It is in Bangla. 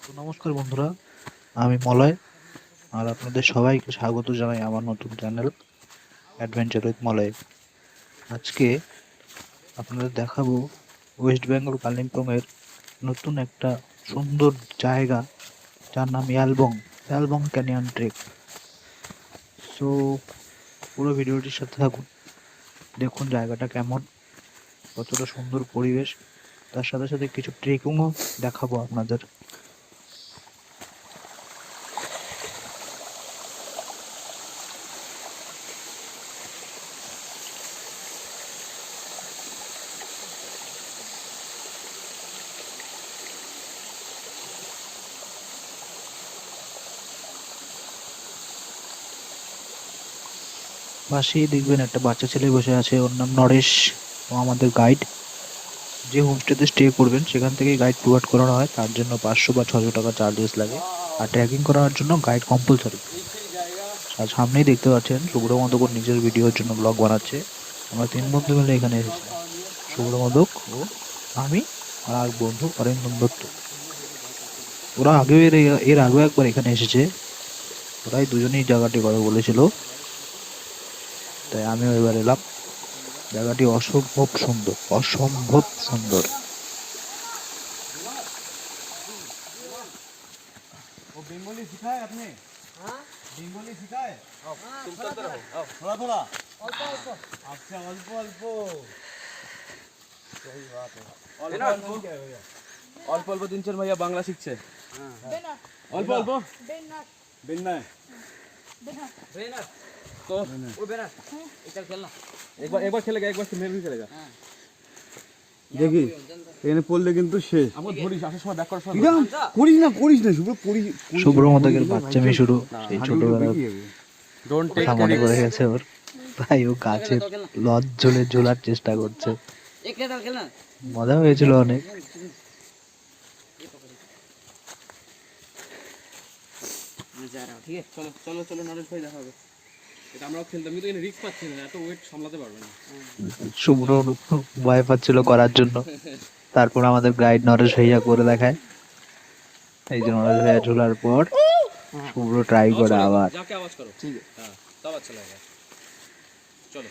তো নমস্কার বন্ধুরা, আমি মলয় আর আপনাদের সবাইকে স্বাগত জানাই আমার নতুন চ্যানেল অ্যাডভেঞ্চার উইথ মলয়। আজকে আপনাদের দেখাবো ওয়েস্ট বেঙ্গল কালিম্পংয়ের নতুন একটা সুন্দর জায়গা যার নাম ইয়ালবং ইয়ালবং ক্যানিয়ন ট্রেক। সো পুরো ভিডিওটির সাথে থাকুন, দেখুন জায়গাটা কেমন, কতটা সুন্দর পরিবেশ, তার সাথে সাথে কিছু ট্রেকিংও দেখাবো আপনাদের। পাশেই দেখবেন একটা বাচ্চা ছেলে বসে আছে, ওর নাম নরেশ। ও আমাদের গাইড। যে হোমস্টেতে স্টে করবেন সেখান থেকেই গাইড প্রোভাইড করানো হয়, তার জন্য 500 বা 600 টাকা চার্জেস লাগে। আর ট্রেকিং করার জন্য গাইড কম্পালসারি। আর সামনেই দেখতে পাচ্ছেন শুভ্র মদক নিজের ভিডিওর জন্য ব্লগ বানাচ্ছে। আমরা 3 বন্ধু মিলে এখানে এসেছি, শুভ্র মদক ও আমি আর এক বন্ধু অরিন্দম দত্ত। ওরা আগেও এর আগেও একবার এখানে এসেছে। ওরাই দুজনেই জায়গাটি কথা বলেছিল, তাই আমিও এবার এলাম। জায়গাটি অসম্ভব সুন্দর, অসম্ভব সুন্দর। वो बंगाली सिखाए आपने? हाँ? बंगाली सिखाए? तुम चलते रहो। थोड़ा थोड़ा। अच्छा अल्प अल्प। सही बात है। अल्प अल्प 3-4 भैया बांग्ला শিখছে। अल्प अल्प। बेन्ना। बेन्ना। तो वो बेन्ना। इधर खेलना। एक बार खेलेगा, एक बार से मैं भी खेलेगा। দেখি এখানে পড়লে কিন্তু শেষ। আমরা ধরিস আসার সময় ব্যাক করার সময় করিস না শুভ্র শুভ্র মদকের বাচ্চামি শুরু সেই ছোটবেলার ডোন্ট টেক কথা মনে পড়ে গেছে ওর, তাই ও গাছে লজ ঝুলে ঝোলার চেষ্টা করছে। মজা হয়েছিল অনেক। ঠিক আছে চলো চলো চলো নরেশ ভাই দেখা হবে। এটা আমরাও খেলতাম কিন্তু এখানে রিস্ক পাচ্ছি না, এত ওয়েট সামলাতে পারবে না। শুভ্র ভয় পাচ্ছিল করার জন্য, তারপর আমাদের গাইড নরেশ ভাইয়া করে দেখায়। এই যে নরেশ ভাইয়া ঝোলার পর শুভ্র ট্রাই করে আবার। যাকে আওয়াজ করো ঠিক আছে, হ্যাঁ তবে আচ্ছা লাগেगा। চলো